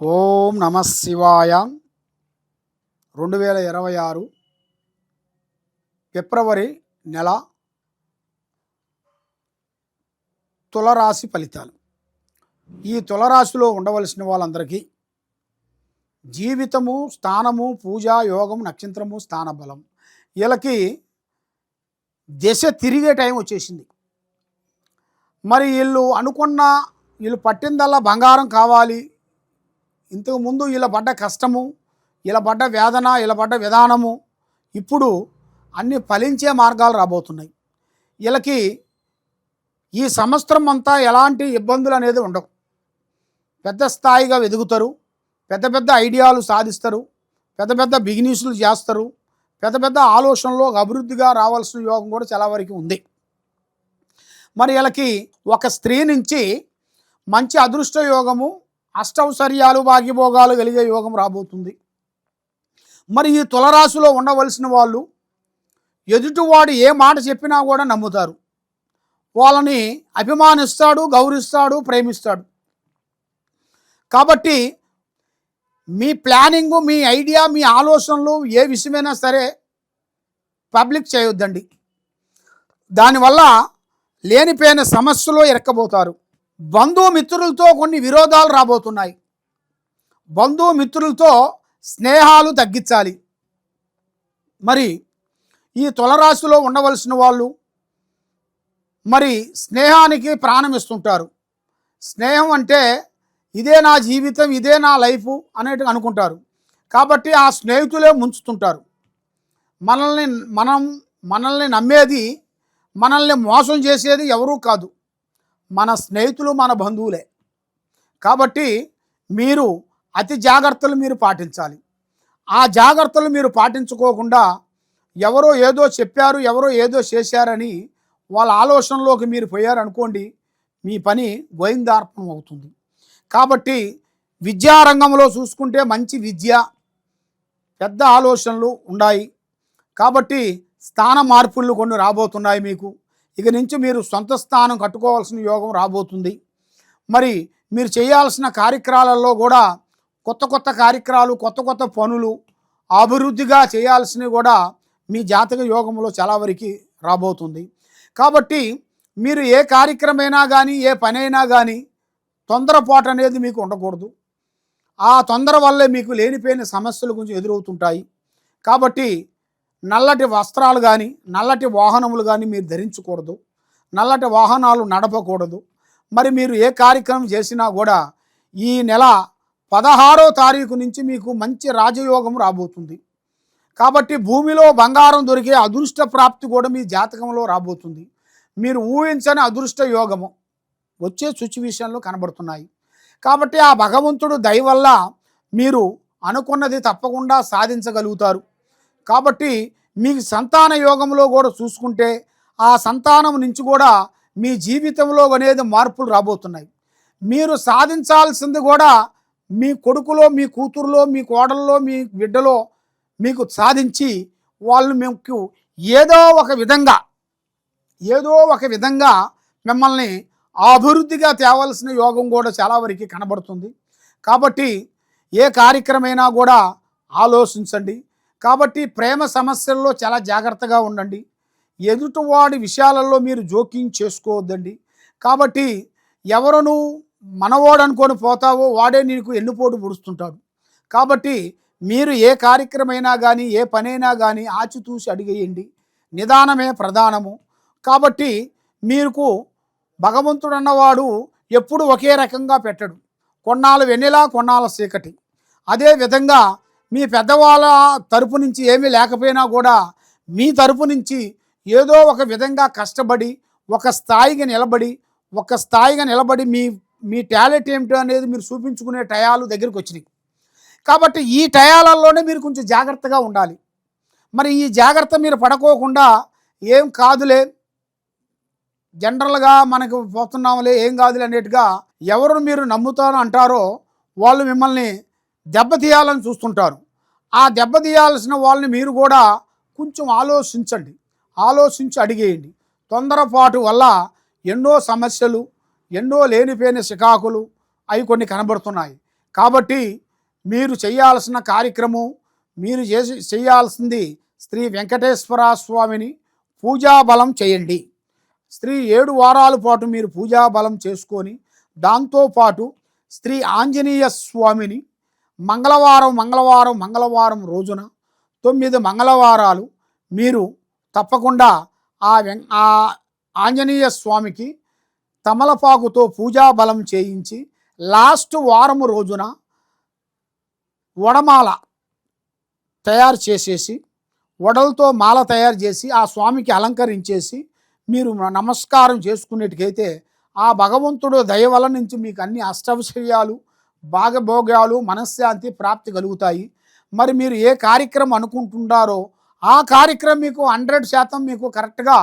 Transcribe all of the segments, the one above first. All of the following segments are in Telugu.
ఓం నమ శివాయ. 2026 ఫిబ్రవరి నెల తులరాశి ఫలితాలు. ఈ తులరాశిలో ఉండవలసిన వాళ్ళందరికీ జీవితము, స్థానము, పూజ, యోగం, నక్షత్రము, స్థాన బలం వీళ్ళకి దశ తిరిగే టైం వచ్చేసింది. మరి వీళ్ళు పట్టిందల్లా బంగారం కావాలి. ఇంతకుముందు వీళ్ళ పడ్డ కష్టము, వీళ్ళ పడ్డ వేదన, వీళ్ళ పడ్డ విధానము ఇప్పుడు అన్నీ ఫలించే మార్గాలు రాబోతున్నాయి. వీళ్ళకి ఈ సంవత్సరం అంతా ఎలాంటి ఇబ్బందులు అనేది ఉండవు. పెద్ద స్థాయిగా ఎదుగుతారు, పెద్ద పెద్ద ఐడియాలు సాధిస్తారు, పెద్ద పెద్ద బిజినెస్లు చేస్తారు, పెద్ద పెద్ద ఆలోచనలో అభివృద్ధిగా రావాల్సిన యోగం కూడా చాలా వరకు ఉంది. మరి వీళ్ళకి ఒక స్త్రీ నుంచి మంచి అదృష్ట యోగము, అష్టౌశ్వర్యాలు, భాగ్యభోగాలు కలిగే యోగం రాబోతుంది. మరి ఈ తులరాశిలో ఉండవలసిన వాళ్ళు ఎదుటివాడు ఏ మాట చెప్పినా కూడా నమ్ముతారు. వాళ్ళని అభిమానిస్తాడు, గౌరవిస్తాడు, ప్రేమిస్తాడు. కాబట్టి మీ ప్లానింగు, మీ ఐడియా, మీ ఆలోచనలు ఏ విషయమైనా సరే పబ్లిక్ చేయొద్దండి. దానివల్ల లేనిపోయిన సమస్యలో ఇరక్కబోతారు. బంధుమిత్రులతో కొన్ని విరోధాలు రాబోతున్నాయి. బంధుమిత్రులతో స్నేహాలు తగ్గించాలి. మరి ఈ తులరాశిలో ఉండవలసిన వాళ్ళు మరి స్నేహానికి ప్రాణం ఇస్తుంటారు. స్నేహం అంటే ఇదే నా జీవితం, ఇదే నా లైఫ్ అనేట్టుగా అనుకుంటారు. కాబట్టి ఆ స్నేహితులే ముంచుతుంటారు. మనల్ని నమ్మేది, మనల్ని మోసం చేసేది ఎవరూ కాదు, మన స్నేహితులు, మన బంధువులే. కాబట్టి మీరు అతి జాగ్రత్తలు మీరు పాటించాలి. ఆ జాగ్రత్తలు మీరు పాటించుకోకుండా ఎవరో ఏదో చెప్పారు, ఎవరో ఏదో చేశారని వాళ్ళ ఆలోచనలోకి మీరు పోయారనుకోండి, మీ పని గోయిందార్పణం అవుతుంది. కాబట్టి విద్యారంగంలో చూసుకుంటే మంచి విద్య, పెద్ద ఆలోచనలు ఉన్నాయి. కాబట్టి స్థాన మార్పులు కొన్ని రాబోతున్నాయి. మీకు ఇక నుంచి మీరు సొంత స్థానం కట్టుకోవాల్సిన యోగం రాబోతుంది. మరి మీరు చేయాల్సిన కార్యక్రమాలలో కూడా కొత్త కొత్త కార్యక్రమాలు, కొత్త కొత్త పనులు, అభివృద్ధిగా చేయాల్సినవి కూడా మీ జాతక యోగంలో చాలా వరకు రాబోతుంది. కాబట్టి మీరు ఏ కార్యక్రమైనా కానీ, ఏ పనైనా కానీ తొందరపాటు అనేది మీకు ఉండకూడదు. ఆ తొందర వల్లే మీకు లేనిపోయిన సమస్యలు కొంచెం ఎదురవుతుంటాయి. కాబట్టి నల్లటి వస్త్రాలు కానీ, నల్లటి వాహనములు కానీ మీరు ధరించకూడదు, నల్లటి వాహనాలు నడపకూడదు. మరి మీరు ఏ కార్యక్రమం చేసినా కూడా ఈ నెల 16వ తారీఖు నుంచి మీకు మంచి రాజయోగం రాబోతుంది. కాబట్టి భూమిలో బంగారం దొరికే అదృష్ట ప్రాప్తి కూడా మీ జాతకంలో రాబోతుంది. మీరు ఊహించని అదృష్ట యోగము వచ్చే సిచ్యువేషన్లో కనబడుతున్నాయి. కాబట్టి ఆ భగవంతుడు దయ వల్ల మీరు అనుకున్నది తప్పకుండా సాధించగలుగుతారు. కాబట్టి మీకు సంతాన యోగంలో కూడా చూసుకుంటే ఆ సంతానం నుంచి కూడా మీ జీవితంలో అనేది మార్పులు రాబోతున్నాయి. మీరు సాధించాల్సింది కూడా మీ కొడుకులో, మీ కూతురులో, మీ కోడల్లో, మీ బిడ్డలో మీకు సాధించి వాళ్ళు మీకు ఏదో ఒక విధంగా మిమ్మల్ని అభివృద్ధిగా తేవాల్సిన యోగం కూడా చాలా వరకు కనబడుతుంది. కాబట్టి ఏ కార్యక్రమైనా కూడా ఆలోచించండి. కాబట్టి ప్రేమ సమస్యల్లో చాలా జాగ్రత్తగా ఉండండి. ఎదుటివాడి విషయాలలో మీరు జోక్యం చేసుకోవద్దండి. కాబట్టి ఎవరు మనవాడు అనుకొని పోతావో వాడే నీకు ఎన్నుపోటు పొడుస్తుంటాడు. కాబట్టి మీరు ఏ కార్యక్రమైనా కానీ, ఏ పనైనా కానీ ఆచితూసి అడిగేయండి. నిదానమే ప్రధానము. కాబట్టి మీకు భగవంతుడు అన్నవాడు ఎప్పుడు ఒకే రకంగా పెట్టడు. కొన్నాళ్ళు వెన్నెల, కొన్నాళ్ళ చీకటి. అదేవిధంగా మీ పెద్దవాళ్ళ తరపు నుంచి ఏమీ లేకపోయినా కూడా మీ తరపు నుంచి ఏదో ఒక విధంగా కష్టపడి ఒక స్థాయిగా నిలబడి మీ టాలెంట్ ఏమిటో అనేది మీరు చూపించుకునే టయాలు దగ్గరికి వచ్చినాయి. కాబట్టి ఈ టయాలలోనే మీరు కొంచెం జాగ్రత్తగా ఉండాలి. మరి ఈ జాగ్రత్త మీరు పడుకోకుండా ఏం కాదులే, జనరల్గా మనకు పోతున్నాంలే, ఏం కాదులే అనేట్టుగా ఎవరు మీరు నమ్ముతారో అంటారో వాళ్ళు మిమ్మల్ని దెబ్బతీయాలని చూస్తుంటారు. ఆ దెబ్బతీయాల్సిన వాళ్ళని మీరు కూడా కొంచెం ఆలోచించి అడిగేయండి. తొందరపాటు వల్ల ఎన్నో సమస్యలు, ఎన్నో లేనిపోయిన చికాకులు అవి కొన్ని కనబడుతున్నాయి. కాబట్టి మీరు చేయాల్సిన కార్యక్రమం, మీరు చేయాల్సింది శ్రీ వెంకటేశ్వర స్వామిని పూజాబలం చేయండి. 7 వారాల పాటు మీరు పూజాబలం చేసుకొని, దాంతోపాటు శ్రీ ఆంజనేయ స్వామిని మంగళవారం రోజున 9 మంగళవారాలు మీరు తప్పకుండా ఆ ఆంజనేయ స్వామికి తమలపాకుతో పూజాబలం చేయించి, లాస్ట్ వారము రోజున వడమాల తయారు చేసేసి, వడలతో మాల తయారు చేసి ఆ స్వామికి అలంకరించేసి మీరు నమస్కారం చేసుకునేటికైతే ఆ భగవంతుడు దయ వల్ల నుంచి మీకు అన్ని అష్టైశ్వర్యాలు, భాగభోగాలు, మనశ్శాంతి ప్రాప్తి కలుగుతాయి. మరి మీరు ఏ కార్యక్రమం అనుకుంటున్నారో ఆ కార్యక్రమం మీకు 100% మీకు కరెక్ట్గా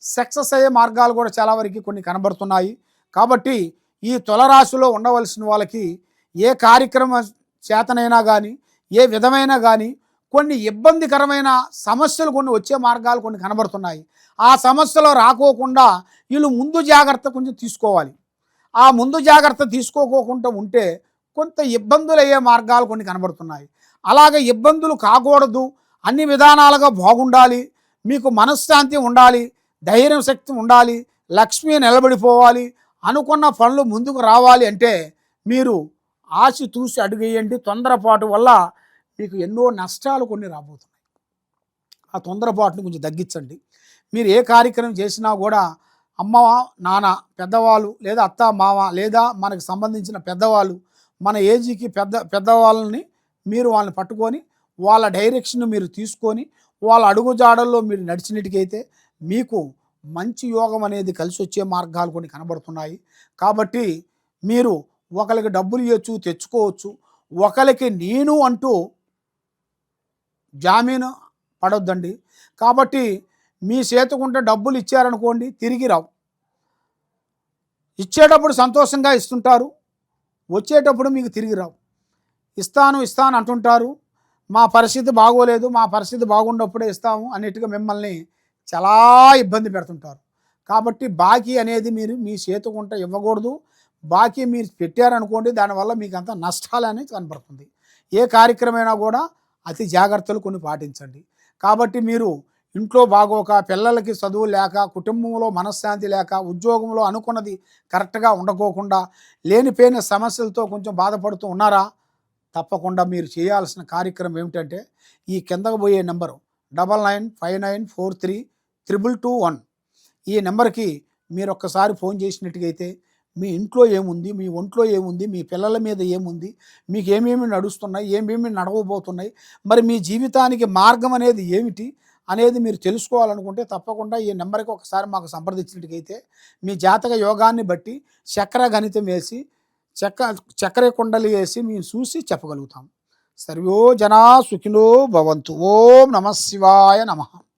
సక్సెస్ అయ్యే మార్గాలు కూడా చాలా వరకు కొన్ని కనబడుతున్నాయి. కాబట్టి ఈ తులరాశిలో ఉండవలసిన వాళ్ళకి ఏ కార్యక్రమం చేతనైనా కానీ, ఏ విధమైన కానీ కొన్ని ఇబ్బందికరమైన సమస్యలు కొన్ని వచ్చే మార్గాలు కొన్ని కనబడుతున్నాయి. ఆ సమస్యలు రాకోకుండా వీళ్ళు ముందు జాగ్రత్త కొంచెం తీసుకోవాలి. ఆ ముందు జాగ్రత్త తీసుకోకోకుండా ఉంటే కొంత ఇబ్బందులు అయ్యే మార్గాలు కొన్ని కనబడుతున్నాయి. అలాగే ఇబ్బందులు కాకూడదు, అన్ని విధానాలుగా బాగుండాలి, మీకు మనశ్శాంతి ఉండాలి, ధైర్యం శక్తి ఉండాలి, లక్ష్మి నిలబడిపోవాలి, అనుకున్న పనులు ముందుకు రావాలి అంటే మీరు ఆశ చూసి అడుగేయండి. తొందరపాటు వల్ల మీకు ఎన్నో నష్టాలు కొన్ని రాబోతున్నాయి. ఆ తొందరపాటును కొంచెం తగ్గించండి. మీరు ఏ కార్యక్రమం చేసినా కూడా అమ్మ, నాన్న, పెద్దవాళ్ళు లేదా అత్త, మామ లేదా మనకు సంబంధించిన పెద్దవాళ్ళు, మన ఏజీకి పెద్దవాళ్ళని మీరు వాళ్ళని పట్టుకొని వాళ్ళ డైరెక్షన్ మీరు తీసుకొని వాళ్ళ అడుగుజాడల్లో మీరు నడిచినట్టుకైతే మీకు మంచి యోగం అనేది కలిసి వచ్చే మార్గాలు కొన్ని కనబడుతున్నాయి. కాబట్టి మీరు ఒకరికి డబ్బులు ఇవ్వచ్చు, తెచ్చుకోవచ్చు. ఒకరికి నేను అంటూ జామీను పడొద్దండి. కాబట్టి మీ చేతుకుంటే డబ్బులు ఇచ్చారనుకోండి, తిరిగి రావు. ఇచ్చేటప్పుడు సంతోషంగా ఇస్తుంటారు, వచ్చేటప్పుడు మీకు తిరిగి రావు. ఇస్తాను అంటుంటారు, మా పరిస్థితి బాగోలేదు, మా పరిస్థితి బాగున్నప్పుడే ఇస్తాము అన్నిటిగా మిమ్మల్ని చాలా ఇబ్బంది పెడుతుంటారు. కాబట్టి బాకీ అనేది మీరు మీ చేతుకుంటే ఇవ్వకూడదు. బాకీ మీరు పెట్టారనుకోండి, దానివల్ల మీకు అంత నష్టాలు అనేది కనబడుతుంది. ఏ కార్యక్రమైనా కూడా అతి జాగ్రత్తలు కొన్ని పాటించండి. కాబట్టి మీరు ఇంట్లో బాగోక, పిల్లలకి చదువు లేక, కుటుంబంలో మనశ్శాంతి లేక, ఉద్యోగంలో అనుకున్నది కరెక్ట్గా ఉండకోకుండా లేనిపోయిన సమస్యలతో కొంచెం బాధపడుతూ ఉన్నారా? తప్పకుండా మీరు చేయాల్సిన కార్యక్రమం ఏమిటంటే ఈ కిందకు పోయే నెంబరు 9959432221 ఈ నెంబర్కి మీరు ఒక్కసారి ఫోన్ చేసినట్టుగైతే మీ ఇంట్లో ఏముంది, మీ ఒంట్లో ఏముంది, మీ పిల్లల మీద ఏముంది, మీకు ఏమేమి నడుస్తున్నాయి, ఏమేమి నడవబోతున్నాయి, మరి మీ జీవితానికి మార్గం అనేది ఏమిటి అనేది మీరు తెలుసుకోవాలనుకుంటే తప్పకుండా ఈ నెంబర్కి ఒకసారి మాకు సంప్రదించినట్టుగైతే మీ జాతక యోగాన్ని బట్టి చక్ర గణితం వేసి చక్కెర కుండలు వేసి మేము చూసి చెప్పగలుగుతాం. సర్వో జనా సుఖినో భవంతు. ఓం నమః శివాయ నమః.